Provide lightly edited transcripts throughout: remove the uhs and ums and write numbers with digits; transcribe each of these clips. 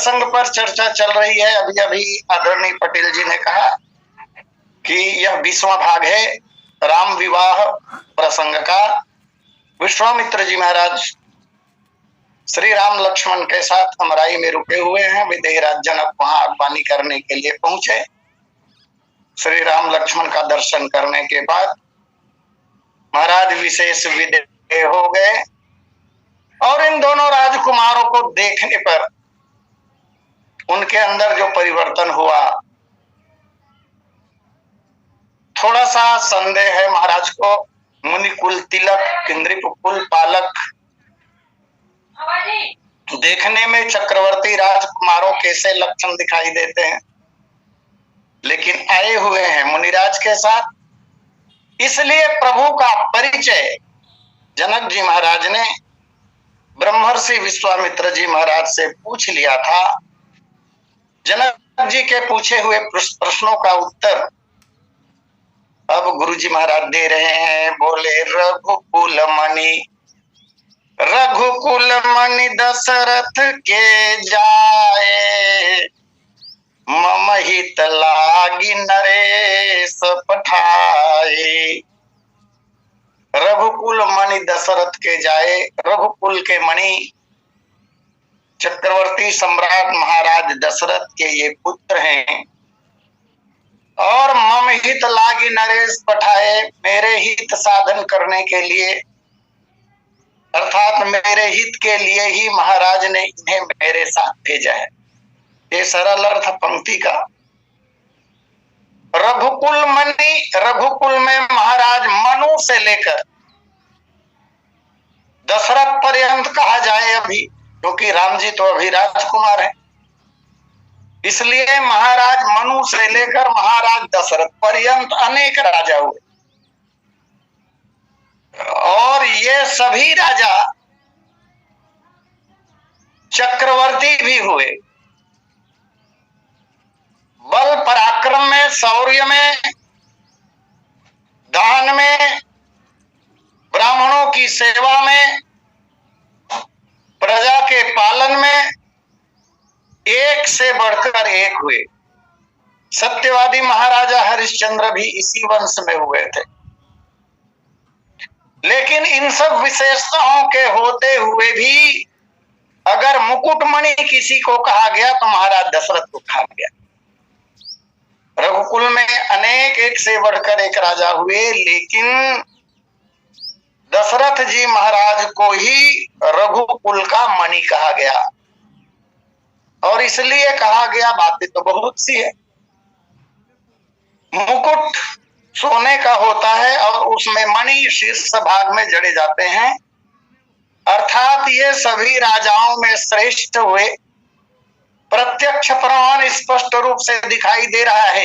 प्रसंग पर चर्चा चल रही है। अभी अभी आदरणीय पटेल जी ने कहा कि यह 20वां भाग है राम विवाह प्रसंग का। विश्वामित्र जी महाराज श्री राम लक्ष्मण के साथ अमराई में रुके हुए हैं। विदेहराज जनक वहां अगवानी करने के लिए पहुंचे। श्री राम लक्ष्मण का दर्शन करने के बाद महाराज विशेष विदेह हो गए और इन दोनों राजकुमारों को देखने पर उनके अंदर जो परिवर्तन हुआ, थोड़ा सा संदेह है महाराज को। मुनिकुल तिलक, इंद्रिप कुल पालक, देखने में चक्रवर्ती राजकुमारों कैसे लक्षण दिखाई देते हैं, लेकिन आए हुए हैं मुनिराज के साथ, इसलिए प्रभु का परिचय जनक जी महाराज ने ब्रह्मर्षि विश्वामित्र जी महाराज से पूछ लिया था। जनक जी के पूछे हुए प्रश्नों का उत्तर अब गुरु जी महाराज दे रहे हैं। बोले रघुकुल मणि दशरथ के जाए, मम हित लागी नरेश पठाए। रघुकुल मणि दशरथ के जाए, रघुकुल के मणि चक्रवर्ती सम्राट महाराज दशरथ के ये पुत्र हैं। और मम हित लागी नरेश पठाए, मेरे हित साधन करने के लिए, अर्थात मेरे हित के लिए ही महाराज ने इन्हें मेरे साथ भेजा है। ये सरल अर्थ पंक्ति का। रघुकुल मणि, रघुकुल में महाराज मनु से लेकर दशरथ पर्यंत कहा जाए अभी, क्योंकि राम जी तो अभी राजकुमार हैं, इसलिए महाराज मनु से लेकर महाराज दशरथ पर्यंत अनेक राजा हुए। और ये सभी राजा चक्रवर्ती भी हुए। बल पराक्रम में, शौर्य में, दान में, ब्राह्मणों की सेवा में, प्रजा के पालन में एक से बढ़कर एक हुए। सत्यवादी महाराजा हरिश्चंद्र भी इसी वंश में हुए थे। लेकिन इन सब विशेषताओं के होते हुए भी अगर मुकुटमणि किसी को कहा गया तो महाराज दशरथ को कहा गया। रघुकुल में अनेक एक से बढ़कर एक राजा हुए, लेकिन दशरथ जी महाराज को ही रघुकुल का मणि कहा गया। और इसलिए कहा गया, बातें तो बहुत सी है। मुकुट सोने का होता है और उसमें मणि शीर्ष भाग में जड़े जाते हैं, अर्थात ये सभी राजाओं में श्रेष्ठ हुए। प्रत्यक्ष प्रमाण स्पष्ट रूप से दिखाई दे रहा है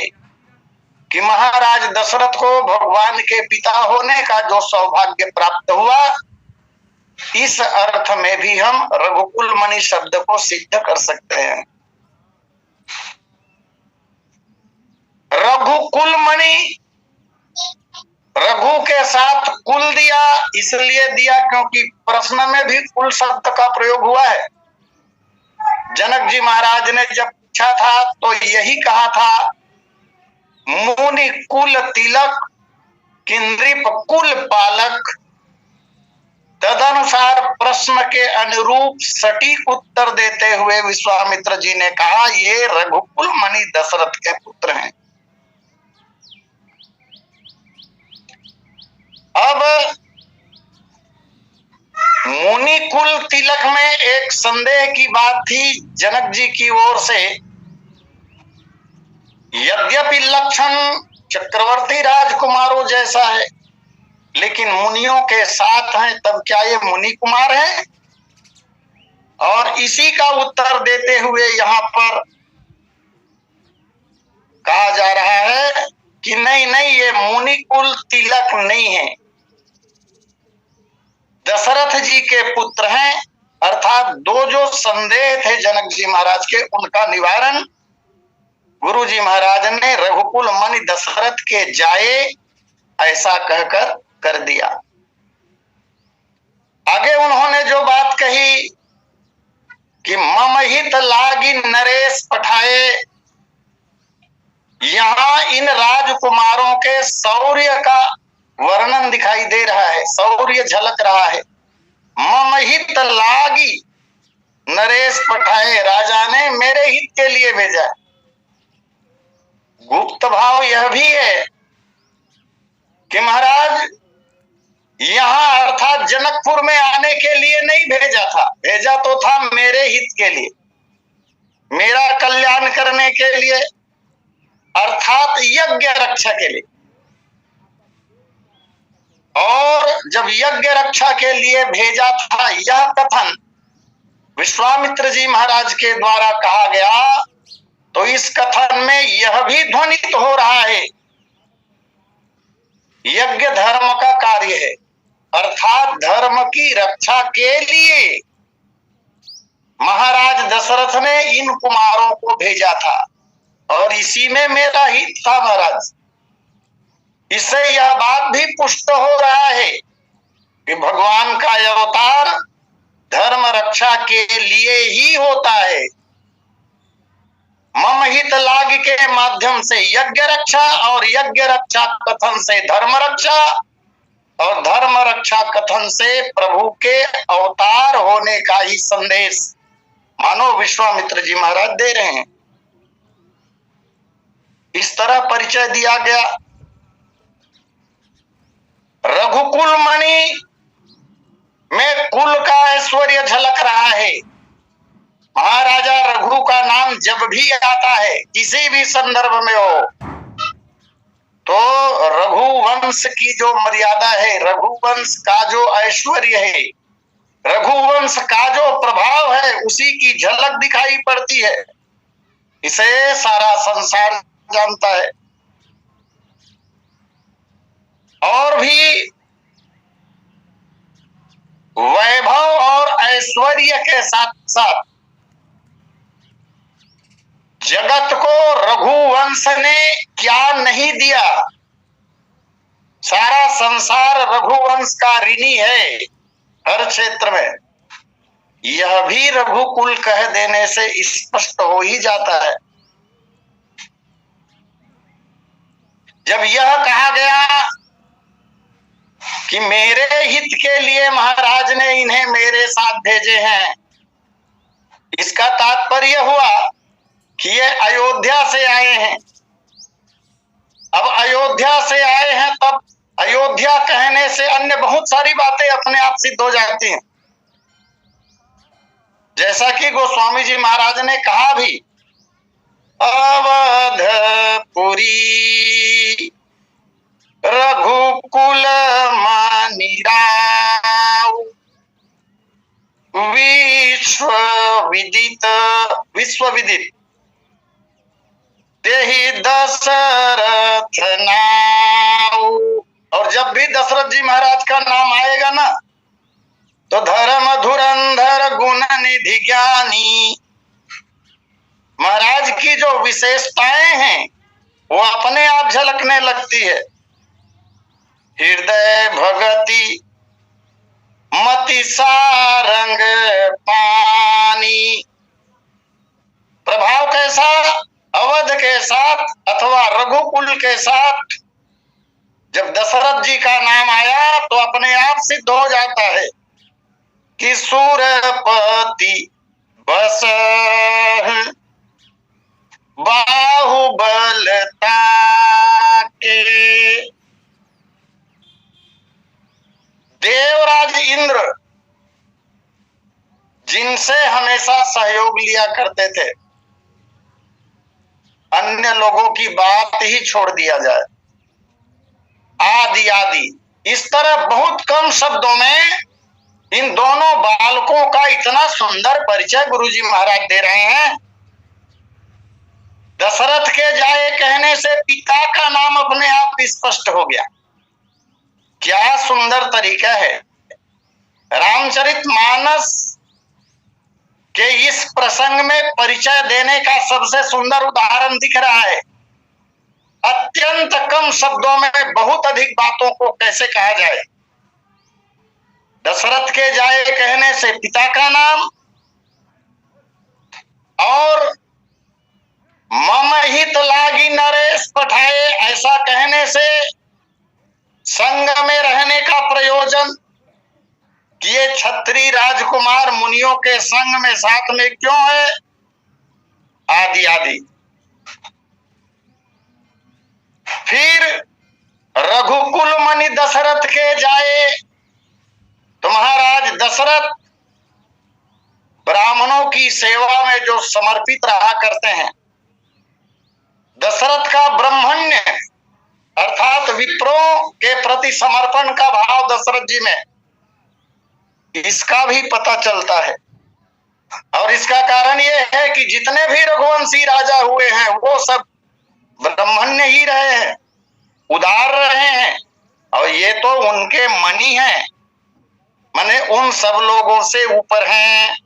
कि महाराज दशरथ को भगवान के पिता होने का जो सौभाग्य प्राप्त हुआ, इस अर्थ में भी हम रघुकुल मणि शब्द को सिद्ध कर सकते हैं। रघुकुल मणि, रघु के साथ कुल दिया, इसलिए दिया क्योंकि प्रश्न में भी कुल शब्द का प्रयोग हुआ है। जनक जी महाराज ने जब पूछा था तो यही कहा था, मुनि कुल तिलक, किंद्रिप कुल पालक। तदनुसार प्रश्न के अनुरूप सटीक उत्तर देते हुए विश्वामित्र जी ने कहा, ये रघुकुल मणि दशरथ के पुत्र हैं। अब मुनि कुल तिलक में एक संदेह की बात थी जनक जी की ओर से। यद्यपि लक्षण चक्रवर्ती राजकुमारों जैसा है, लेकिन मुनियों के साथ हैं, तब क्या ये मुनि कुमार हैं? और इसी का उत्तर देते हुए यहाँ पर कहा जा रहा है कि नहीं नहीं, ये मुनि कुल तिलक नहीं है, दशरथ जी के पुत्र हैं। अर्थात दो जो संदेह थे जनक जी महाराज के, उनका निवारण गुरु जी महाराज ने रघुकुल मणि दशरथ के जाए ऐसा कहकर कर दिया। आगे उन्होंने जो बात कही कि मम हित लागी नरेश पठाए। यहां इन राजकुमारों के शौर्य का वर्णन दिखाई दे रहा है, शौर्य झलक रहा है। मम हित लागी नरेश पठाए, राजा ने मेरे हित के लिए भेजा। गुप्त भाव यह भी है कि महाराज यहां अर्थात जनकपुर में आने के लिए नहीं भेजा था, भेजा तो था मेरे हित के लिए, मेरा कल्याण करने के लिए, अर्थात यज्ञ रक्षा के लिए। और जब यज्ञ रक्षा के लिए भेजा था, यह कथन विश्वामित्र जी महाराज के द्वारा कहा गया, तो इस कथन में यह भी ध्वनित हो रहा है यज्ञ धर्म का कार्य है, अर्थात धर्म की रक्षा के लिए महाराज दशरथ ने इन कुमारों को भेजा था, और इसी में मेरा हित था महाराज। इससे यह बात भी पुष्ट हो रहा है कि भगवान का अवतार धर्म रक्षा के लिए ही होता है। मम हित लाग के माध्यम से यज्ञ रक्षा, और यज्ञ रक्षा कथन से धर्म रक्षा, और धर्म रक्षा कथन से प्रभु के अवतार होने का ही संदेश मानो विश्वामित्र जी महाराज दे रहे हैं। इस तरह परिचय दिया गया। रघुकुल मणि में कुल का ऐश्वर्य झलक रहा है। महाराजा रघु का नाम जब भी आता है किसी भी संदर्भ में हो, तो रघुवंश की जो मर्यादा है, रघुवंश का जो ऐश्वर्य है, रघुवंश का जो प्रभाव है, उसी की झलक दिखाई पड़ती है। इसे सारा संसार जानता है। और भी वैभव और ऐश्वर्य के साथ साथ जगत को रघुवंश ने क्या नहीं दिया। सारा संसार रघुवंश का ऋणी है हर क्षेत्र में। यह भी रघुकुल कह देने से स्पष्ट हो ही जाता है। जब यह कहा गया कि मेरे हित के लिए महाराज ने इन्हें मेरे साथ भेजे हैं, इसका तात्पर्य हुआ कि ये अयोध्या से आए हैं। अब अयोध्या से आए हैं, तब अयोध्या कहने से अन्य बहुत सारी बातें अपने आप सिद्ध हो जाती हैं। जैसा कि गोस्वामी जी महाराज ने कहा भी, अवधपुरी रघुकुल मानिराव विश्वविदित तेहि दशरथ नाउ। और जब भी दशरथ जी महाराज का नाम आएगा ना, तो धर्म धुरंधर गुण निधि ज्ञानी, महाराज की जो विशेषताएं हैं वो अपने आप झलकने लगती है। हृदय भगति मति सारंग पानी। प्रभाव कैसा? अवध के साथ अथवा रघुकुल के साथ जब दशरथ जी का नाम आया तो अपने आप सिद्ध हो जाता है कि सूरपति बस बाहुबलता के। देवराज इंद्र जिनसे हमेशा सहयोग लिया करते थे, अन्य लोगों की बात ही छोड़ दिया जाए, आदि आदि, इस तरह बहुत कम शब्दों में इन दोनों बालकों का इतना सुंदर परिचय गुरुजी महाराज दे रहे हैं। दशरथ के जाए कहने से पिता का नाम अपने आप स्पष्ट हो गया। क्या सुंदर तरीका है। रामचरितमानस के इस प्रसंग में परिचय देने का सबसे सुंदर उदाहरण दिख रहा है। अत्यंत कम शब्दों में बहुत अधिक बातों को कैसे कहा जाए। दशरथ के जाए कहने से पिता का नाम, और मम हित लागी नरेश पठाए, ऐसा कहने से संग में रहने का प्रयोजन कि ये क्षत्रिय राजकुमार मुनियों के संग में साथ में क्यों है, आदि आदि। फिर रघुकुल मणि दशरथ के जाए, तो महाराज दशरथ ब्राह्मणों की सेवा में जो समर्पित रहा करते हैं, दशरथ का ब्राह्मण्य अर्थात विप्रों के प्रति समर्पण का भाव दशरथ जी में, इसका भी पता चलता है। और इसका कारण यह है कि जितने भी रघुवंशी राजा हुए हैं वो सब ब्राह्मण्य ही रहे हैं, उदार रहे हैं, और ये तो उनके मणि हैं, माने उन सब लोगों से ऊपर हैं।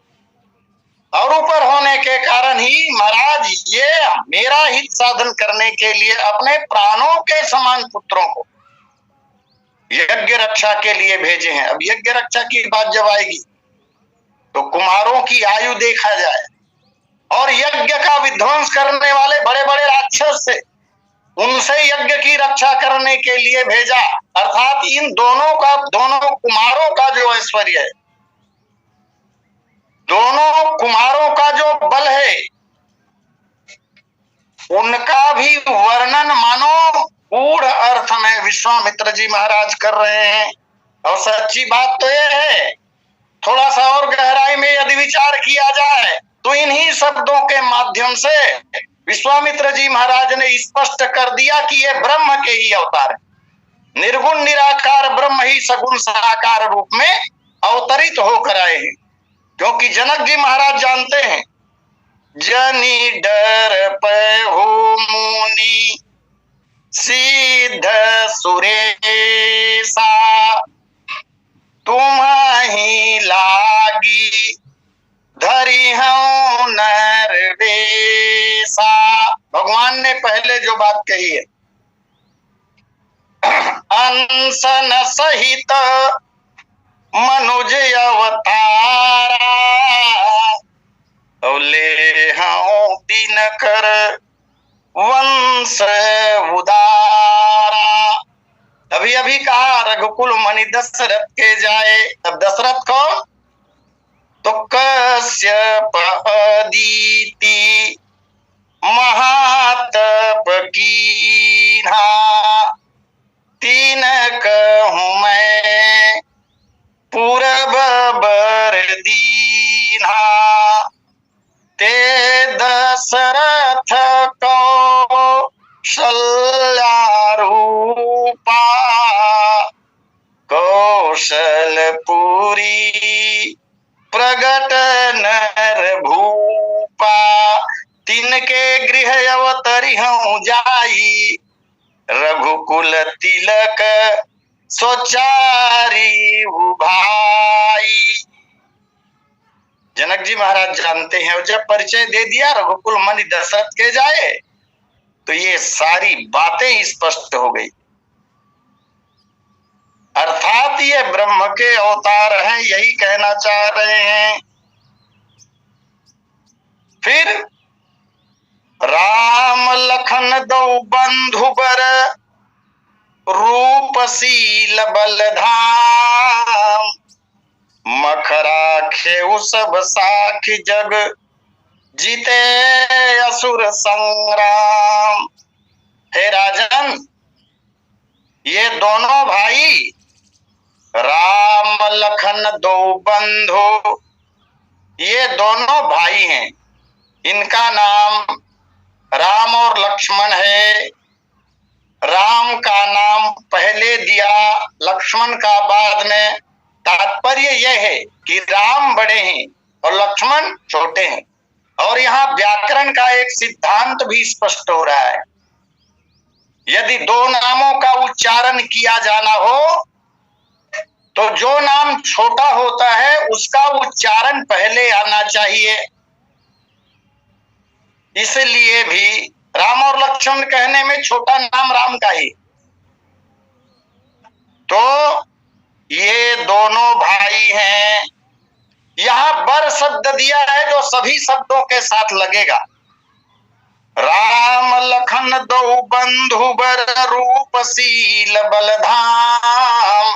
और ऊपर होने के कारण ही महाराज ये मेरा हित साधन करने के लिए अपने प्राणों के समान पुत्रों को यज्ञ रक्षा के लिए भेजे हैं। अब यज्ञ रक्षा की बात जब आएगी तो कुमारों की आयु देखा जाए, और यज्ञ का विध्वंस करने वाले बड़े बड़े राक्षस से उनसे यज्ञ की रक्षा करने के लिए भेजा, अर्थात इन दोनों कुमारों का जो ऐश्वर्य है, दोनों कुमारों का जो बल है, उनका भी वर्णन मानो गूढ़ अर्थ में विश्वामित्र जी महाराज कर रहे हैं। और सच्ची बात तो यह है, थोड़ा सा और गहराई में यदि विचार किया जाए तो इन्हीं शब्दों के माध्यम से विश्वामित्र जी महाराज ने स्पष्ट कर दिया कि ये ब्रह्म के ही अवतार है, निर्गुण निराकार ब्रह्म ही सगुण साकार रूप में अवतरित होकर आए हैं। क्योंकि जनक जी महाराज जानते हैं, जनी डर पहु मुनि सिद्ध सुरेशा, तुम्हि लागी धरी हूं नरवेशा। भगवान ने पहले जो बात कही है, अंसन सहित मनुज अवतारा, ले हूं दिन कर वंश उदारा। अभी अभी कहा रघुकुल मणि दशरथ के जाए। अब दशरथ कौन? तो कश्यप अदिति महातप कीन्हा, तीन कहूं मैं पूरब बर दीन्हा, ते दशरथ कौशल्या रूपा, कौशलपुरी प्रगट नर भूपा, तिनके गृह अवतरी हूं जाई, रघुकुल तिलक सोचारी भाई। जनक जी महाराज जानते हैं, और जब परिचय दे दिया रघुकुल मणि दशरथ के जाए तो ये सारी बातें स्पष्ट हो गई। अर्थात ये ब्रह्म के अवतार हैं, यही कहना चाह रहे हैं। फिर राम लखन दो बंधु बर, रूपशील बलधाम, मखरा खेऊ सब साखी जग, जीते असुर संग्राम। हे राजन, ये दोनों भाई राम लखन दो बंधु, ये दोनों भाई हैं। इनका नाम राम और लक्ष्मण है। राम का नाम पहले दिया, लक्ष्मण का बाद में। तात्पर्य यह है कि राम बड़े हैं और लक्ष्मण छोटे हैं। और यहाँ व्याकरण का एक सिद्धांत भी स्पष्ट हो रहा है। यदि दो नामों का उच्चारण किया जाना हो तो जो नाम छोटा होता है उसका उच्चारण पहले आना चाहिए। इसलिए भी राम और लक्ष्मण कहने में छोटा नाम राम का ही। तो ये दोनों भाई हैं, यहां बर शब्द दिया है जो सभी शब्दों के साथ लगेगा। राम लखन दो बंधु बर रूप शील बलधाम,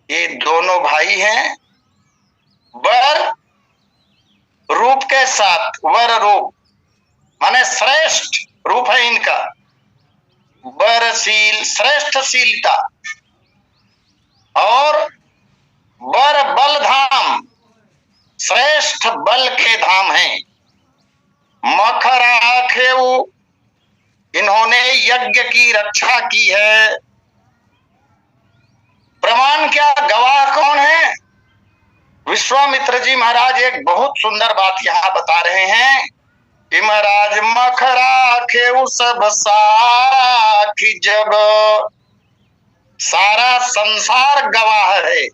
ये दोनों भाई हैं। बर रूप के साथ, वर रूप माने श्रेष्ठ रूप है इनका, बरशील श्रेष्ठ शीलता, और बर बल धाम श्रेष्ठ बल के धाम हैं। मखराखेऊ, इन्होंने यज्ञ की रक्षा की है। प्रमाण क्या, गवाह कौन है? विश्वामित्र जी महाराज एक बहुत सुंदर बात यहाँ बता रहे हैं कि महाराज मखराखेऊ सब साखी, जब सारा संसार गवाह है,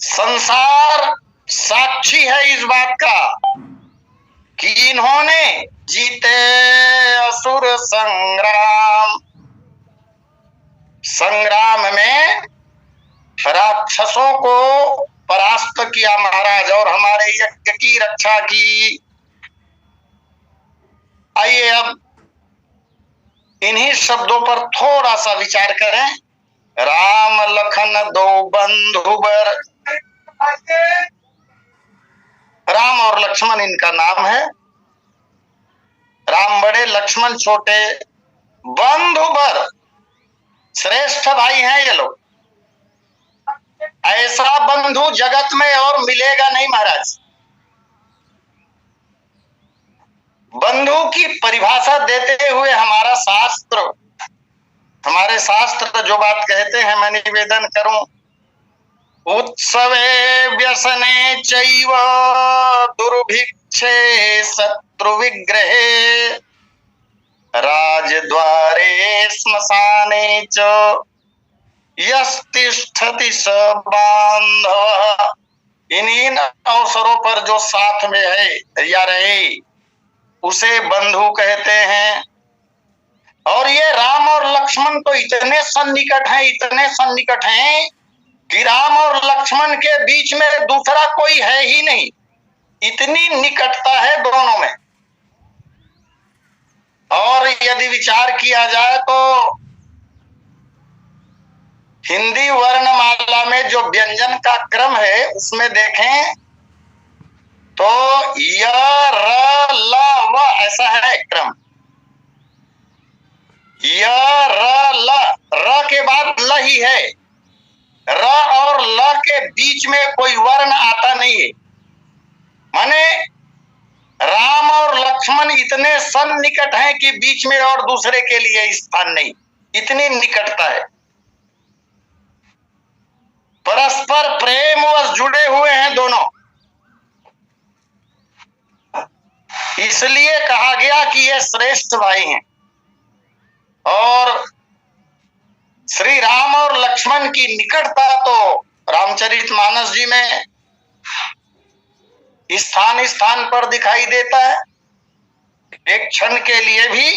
संसार साक्षी है इस बात का कि इन्होंने जीते असुर संग्राम, संग्राम में राक्षसों को परास्त किया महाराज, और हमारे यज्ञ की रक्षा की। आइए अब इन्हीं शब्दों पर थोड़ा सा विचार करें। राम लखन दो बंधु बर, राम और लक्ष्मण इनका नाम है। राम बड़े, लक्ष्मण छोटे, बंधु बर श्रेष्ठ भाई हैं ये लोग। ऐसा बंधु जगत में और मिलेगा नहीं महाराज। बंधु की परिभाषा देते हुए हमारा शास्त्र, हमारे शास्त्र जो बात कहते हैं मैं निवेदन करूं। उत्सवे व्यसने चैव दुर्भिक्षे शत्रु विग्रहे, राजद्वारे श्मशाने च यस्तिष्ठति स बांधव। इन अवसरों पर जो साथ में है या रहे उसे बंधु कहते हैं। और ये राम और लक्ष्मण तो इतने सन्निकट हैं, इतने सन्निकट हैं कि राम और लक्ष्मण के बीच में दूसरा कोई है ही नहीं, इतनी निकटता है दोनों में। और यदि विचार किया जाए तो हिंदी वर्णमाला में जो व्यंजन का क्रम है उसमें देखें तो य र ल व ऐसा है क्रम। य र ल, र के बाद ल ही है, र और ल के बीच में कोई वर्ण आता नहीं है। माने राम और लक्ष्मण इतने सन्निकट हैं कि बीच में और दूसरे के लिए स्थान नहीं, इतनी निकटता है। परस्पर प्रेमवश जुड़े हुए हैं दोनों। इसलिए कहा गया कि ये श्रेष्ठ भाई हैं। और श्री राम और लक्ष्मण की निकटता तो रामचरितमानस जी में स्थान स्थान पर दिखाई देता है। एक क्षण के लिए भी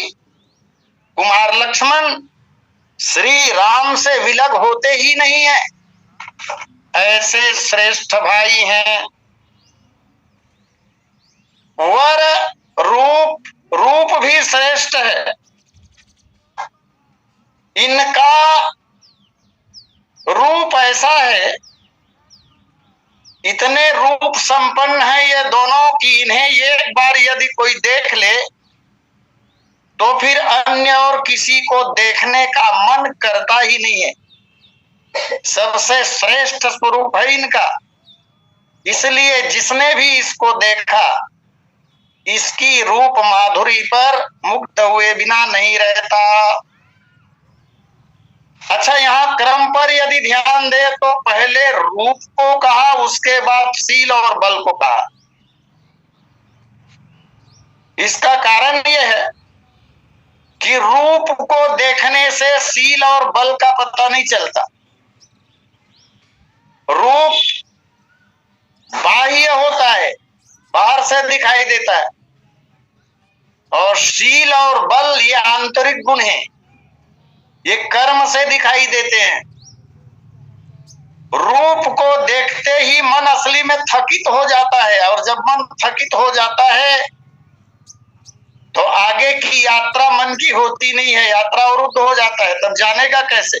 कुमार लक्ष्मण श्री राम से विलग होते ही नहीं है। ऐसे श्रेष्ठ भाई हैं। वर रूप, रूप भी श्रेष्ठ है। इनका रूप ऐसा है, इतने रूप संपन्न है ये दोनों कि इन्हें एक बार यदि कोई देख ले तो फिर अन्य और किसी को देखने का मन करता ही नहीं है। सबसे श्रेष्ठ स्वरूप है इनका। इसलिए जिसने भी इसको देखा इसकी रूप माधुरी पर मुग्ध हुए बिना नहीं रहता। अच्छा, यहाँ क्रम पर यदि ध्यान दे तो पहले रूप को कहा, उसके बाद शील और बल को कहा। इसका कारण यह है कि रूप को देखने से शील और बल का पता नहीं चलता। रूप बाह्य होता है, बाहर से दिखाई देता है, और शील और बल ये आंतरिक गुण हैं, ये कर्म से दिखाई देते हैं। रूप को देखते ही मन असली में थकित हो जाता है, और जब मन थकित हो जाता है तो आगे की यात्रा मन की होती नहीं है, यात्रा अवरुद्ध हो जाता है, तब जानेगा कैसे।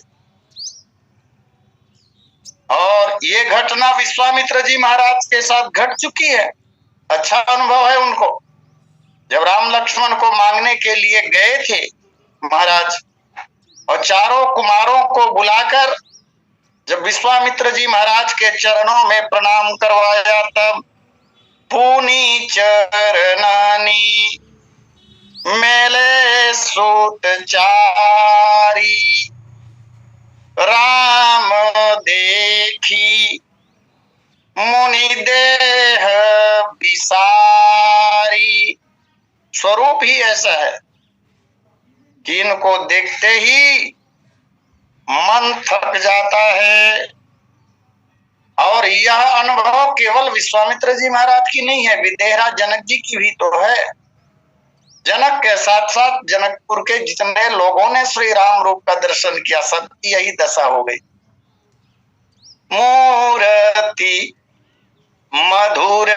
और ये घटना विश्वामित्र जी महाराज के साथ घट चुकी है। अच्छा अनुभव है उनको। जब राम लक्ष्मण को मांगने के लिए गए थे महाराज, और चारों कुमारों को बुलाकर जब विश्वामित्र जी महाराज के चरणों में प्रणाम करवाया, तब पुनि चरणानी मेले सूत चारी राम देखी मुनि देह विसारी। स्वरूप ही ऐसा है कि इनको देखते ही मन थक जाता है। और यह अनुभव केवल विश्वामित्र जी महाराज की नहीं है, विदेहराज जनक जी की भी तो है। जनक के साथ साथ जनकपुर के जितने लोगों ने श्री राम रूप का दर्शन किया, सबकी यही दशा हो गई। मूर्ति मधुर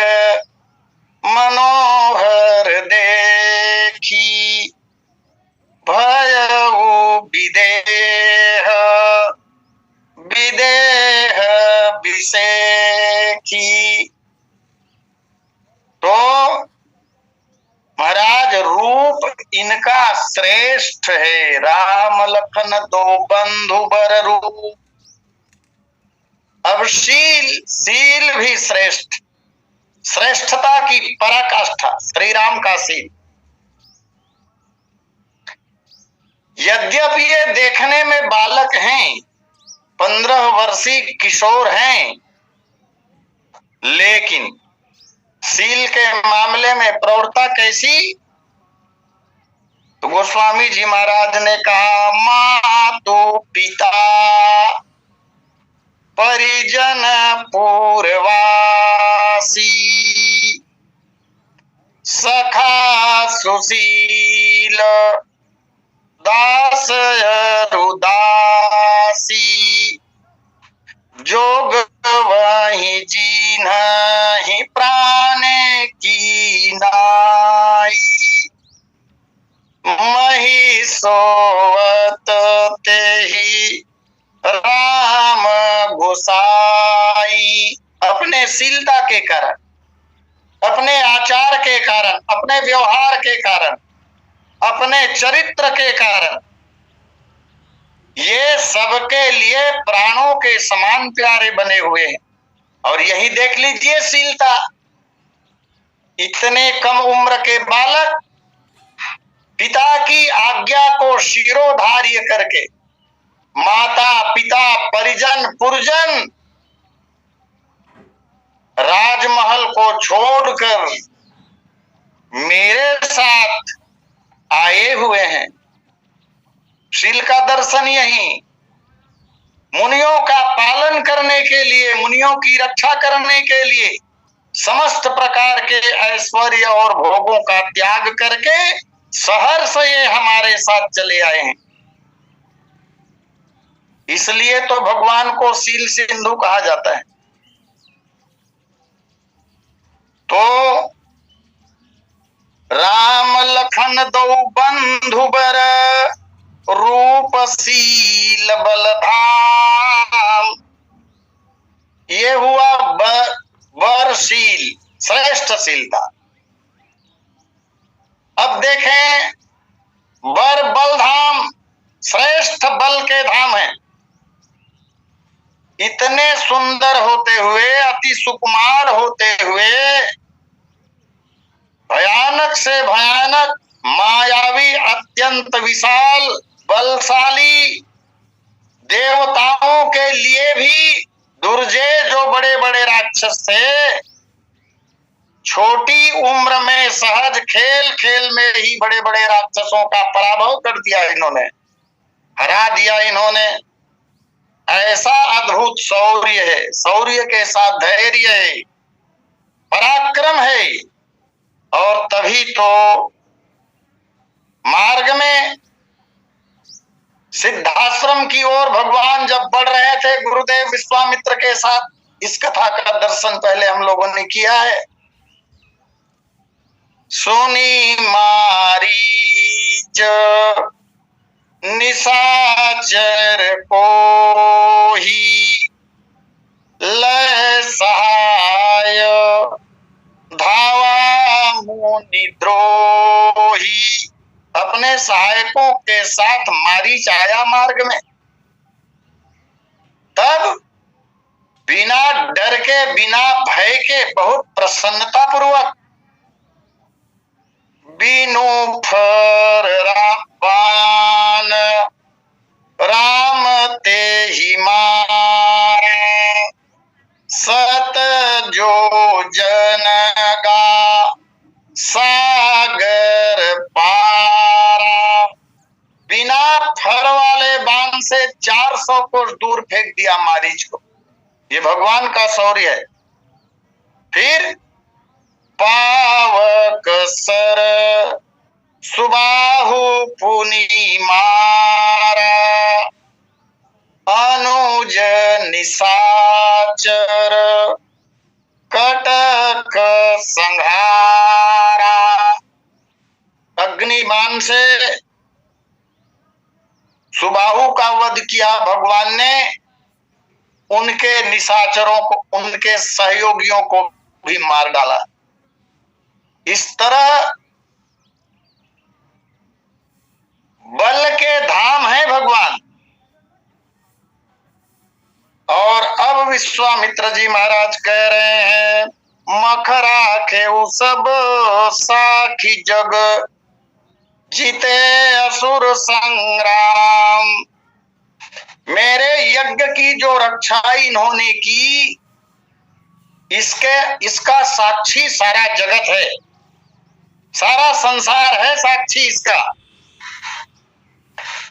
मनोहर देखी भयउ विदेह विदेह विषेखी। तो महाराज रूप इनका श्रेष्ठ है। राम लखन दो बंधु बर रूप। अब शील भी श्रेष्ठ, श्रेष्ठता की पराकाष्ठा श्री राम का शील। यद्यपि ये देखने में बालक हैं, 15 वर्षीय किशोर हैं, लेकिन शील के मामले में प्रौढ़ता कैसी? तो गोस्वामी जी महाराज ने कहा, मातु पिता परिजन पूर्वासी सखा सुशील दास रुदासी जोग वही जीनहि प्राण की नाई मही सोवत तेहि राम गोसाई। अपने शीलता के कारण, अपने आचार के कारण, अपने व्यवहार के कारण, अपने चरित्र के कारण ये सबके लिए प्राणों के समान प्यारे बने हुए हैं। और यही देख लीजिए शीलता। इतने कम उम्र के बालक पिता की आज्ञा को शिरोधार्य करके माता पिता परिजन पुरजन राजमहल को छोड़कर मेरे साथ आए हुए हैं। शील का दर्शन यही, मुनियों का पालन करने के लिए, मुनियों की रक्षा करने के लिए समस्त प्रकार के ऐश्वर्य और भोगों का त्याग करके सहर्ष ये हमारे साथ चले आए हैं। इसलिए तो भगवान को शील सिंधु कहा जाता है। तो राम लखन दो बंधु बर रूप शील बलधाम। ये हुआ बरशील, श्रेष्ठ शीलता। अब देखें, बर बलधाम श्रेष्ठ बल के धाम है। इतने सुंदर होते हुए, अति सुकुमार होते हुए, भयानक से भयानक, मायावी, अत्यंत विशाल, बलशाली, देवताओं के लिए भी दुर्जय जो बड़े बड़े राक्षस थे, छोटी उम्र में सहज खेल खेल में ही बड़े बड़े राक्षसों का पराभव कर दिया इन्होंने, हरा दिया इन्होंने। ऐसा अद्भुत शौर्य है, शौर्य के साथ धैर्य है, पराक्रम है। और तभी तो मार्ग में सिद्धाश्रम की ओर भगवान जब बढ़ रहे थे गुरुदेव विश्वामित्र के साथ, इस कथा का दर्शन पहले हम लोगों ने किया है। सुनी मारीच निशाचर को ही लय सहाय, धावा मुनि द्रोही। अपने सहायकों के साथ मारीच आया मार्ग में, तब बिना डर के बिना भय के बहुत प्रसन्नता पूर्वक बिनु फर रापान राम ते ही मारे, सत जो जन का सागर पारा। बिना फर वाले बाण से 400 कोस दूर फेंक दिया मारीच को। ये भगवान का शौर्य है। फिर पावक सर सुबाहु पुनि मारा, अनुज निशाचर कटक संहारा। अग्निबाण से सुबाहु का वध किया भगवान ने, उनके निशाचरों को, उनके सहयोगियों को भी मार डाला। इस तरह बल के धाम है भगवान। और अब विश्वामित्र जी महाराज कह रहे हैं, मखरा खेऊ सब साखी जग, जीते असुर संग्राम। मेरे यज्ञ की जो रक्षा इन्होंने की, इसका साक्षी सारा जगत है, सारा संसार है साक्षी इसका।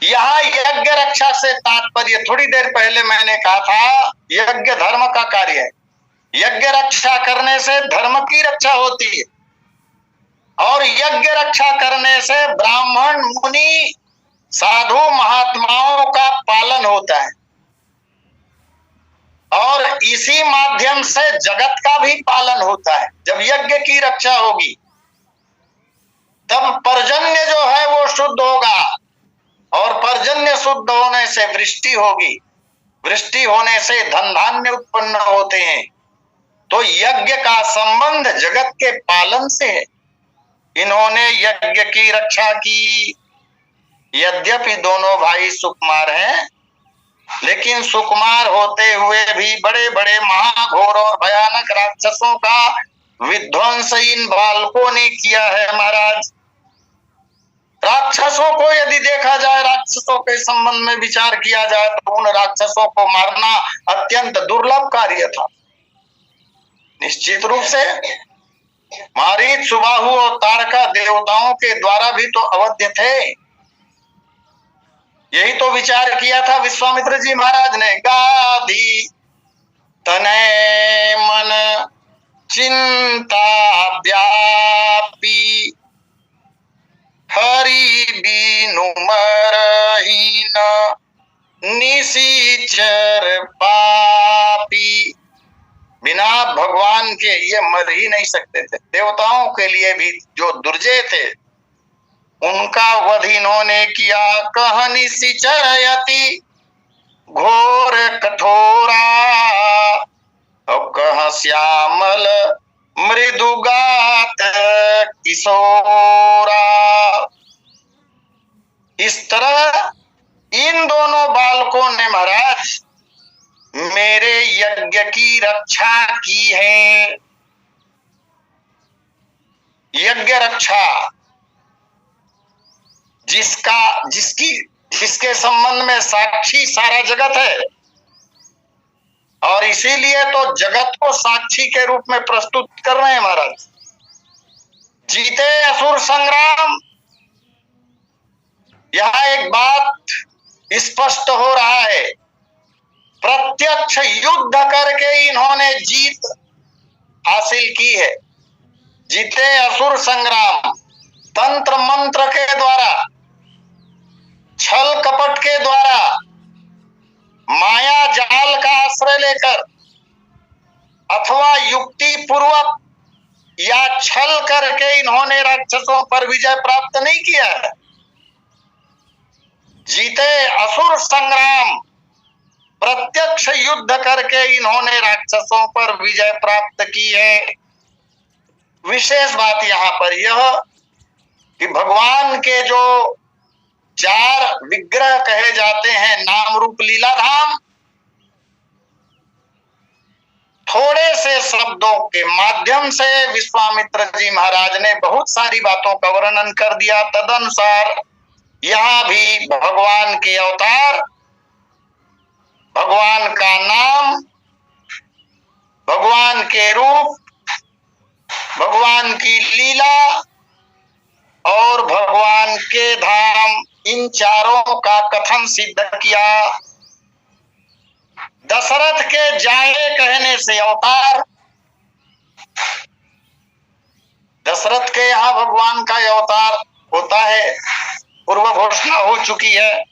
यहाँ यज्ञ रक्षा से तात्पर्य, थोड़ी देर पहले मैंने कहा था यज्ञ धर्म का कार्य है। यज्ञ रक्षा करने से धर्म की रक्षा होती है, और यज्ञ रक्षा करने से ब्राह्मण मुनि साधु महात्माओं का पालन होता है, और इसी माध्यम से जगत का भी पालन होता है। जब यज्ञ की रक्षा होगी तब पर्जन्य जो है वो शुद्ध होगा, और पर्जन्य शुद्ध होने से वृष्टि होगी, वृष्टि होने से धन धान्य उत्पन्न होते हैं। तो यज्ञ का संबंध जगत के पालन से है। इन्होंने यज्ञ की रक्षा की। यद्यपि दोनों भाई सुकुमार हैं, लेकिन सुकुमार होते हुए भी बड़े बड़े महाघोर और भयानक राक्षसों का विध्वंस इन बालकों ने किया है महाराज। राक्षसों को यदि देखा जाए, राक्षसों के संबंध में विचार किया जाए, तो उन राक्षसों को मारना अत्यंत दुर्लभ कार्य था। निश्चित रूप से मारीच, सुबाहु और तारका देवताओं के द्वारा भी तो अवध्य थे। यही तो विचार किया था विश्वामित्र जी महाराज ने। गाधी तनय मन चिंता व्यापी, हरि बीनु मरहीन निशिचर पापी। बिना भगवान के ये मर ही नहीं सकते थे। देवताओं के लिए भी जो दुर्जय थे उनका वध इन्होंने किया। कह निशिचरयति घोर कठोरा, और कह श्यामल मृदुगात किशोरा। इस तरह इन दोनों बालकों ने महाराज मेरे यज्ञ की रक्षा की है। यज्ञ रक्षा जिसके संबंध में साक्षी सारा जगत है, और इसीलिए तो जगत को साक्षी के रूप में प्रस्तुत कर रहे हैं महाराज। जीते असुर संग्राम। यहां एक बात स्पष्ट हो रहा है, प्रत्यक्ष युद्ध करके इन्होंने जीत हासिल की है। जीते असुर संग्राम, तंत्र मंत्र के द्वारा छल कपट के द्वारा, माया जाल का आश्रय लेकर अथवा युक्ति पूर्वक या छल करके इन्होंने राक्षसों पर विजय प्राप्त नहीं किया है। जीते असुर संग्राम, प्रत्यक्ष युद्ध करके इन्होंने राक्षसों पर विजय प्राप्त की है। विशेष बात यहाँ पर यह कि भगवान के जो 4 विग्रह कहे जाते हैं, नाम रूप लीला धाम, थोड़े से शब्दों के माध्यम से विश्वामित्र जी महाराज ने बहुत सारी बातों का वर्णन कर दिया। तदनुसार यहाँ भी भगवान के अवतार, भगवान का नाम, भगवान के रूप, भगवान की लीला और भगवान के धाम, इन चारों का कथन सिद्ध किया। दशरथ के जाए कहने से अवतार, दशरथ के यहाँ भगवान का अवतार होता है, पूर्व घोषणा हो चुकी है।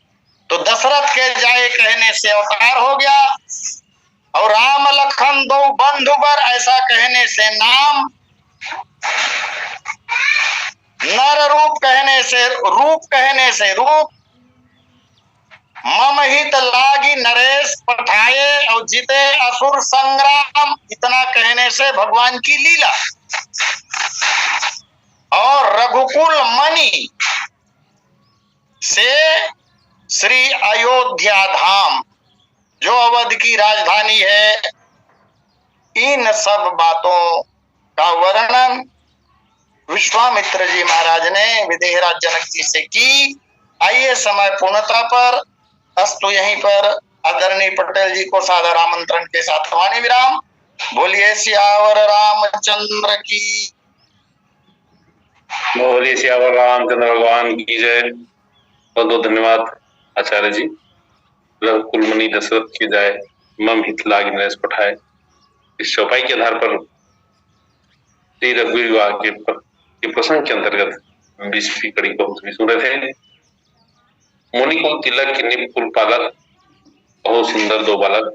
तो दशरथ के जाए कहने से अवतार हो गया, और राम लखन दो बंधुवर ऐसा कहने से नाम, नर रूप कहने से रूप, मम हित लागी नरेश पठाए और जीते असुर संग्राम, इतना कहने से भगवान की लीला, और रघुकुल मणि से श्री अयोध्या धाम जो अवध की राजधानी है, इन सब बातों का वर्णन विश्वामित्र जी महाराज ने विदेहराज जनक जी से की। आइए समय पूर्णता पर, अस्तु यहीं पर आदरणीय पटेल जी को सादर आमंत्रण के साथ वाणी विराम। बोलिए सियावर रामचंद्र की, बोलिए सियावर रामचंद्र भगवान की जय। बहुत बहुत धन्यवाद आचार्य जी। रघुकुल मणि दशरथ की जाए, मम हित लागी नरेश पठाए, इस चौपाई के आधार पर श्री रघुवीर विवाह के प्रसंग के अंतर्गत 20वीं कड़ी को हम सुन रहे थे। मुनि कुल तिलक, निप कुल पालक, बहुत सुंदर 2 बालक,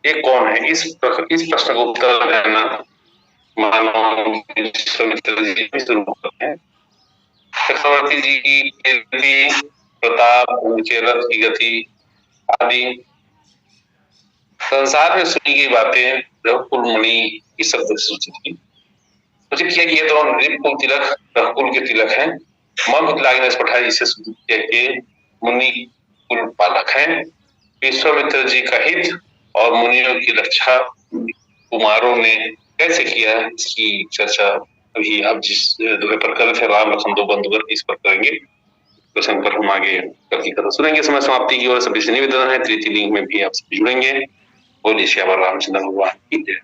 ये कौन है? इस प्रश्न को उत्तर देना मानव विश्वामित्र जी भी शुरू करते हैं। चक्रवर्ती जी की कीर्ति, प्रताप, उनके रथ की गति आदि संसार में सुनी गई बातें रघुकुल मणि की शब्द से सूचित की। सूचित किया कि ये दोनों नृप तिलक, रघुकुल के तिलक हैं। मम हित लागी नरेश पठाए, इसे सूचित किया कि मुनि कुल पालक हैं। विश्वामित्र जी का हित और मुनियों की रक्षा कुमारों ने कैसे किया, इसकी चर्चा अभी आप जिस दोहे पर कर रहे थे, राम लखन दो बंधुवर, इस पर करेंगे। प्रसंग पर हम आगे कल की कथा सुनेंगे। समय समाप्ति की ओर सभी से निवेदन है, तृतीय लिंग में भी आप सभी जुड़ेंगे। बोलिए श्यावर रामचंद्र भगवान की जय।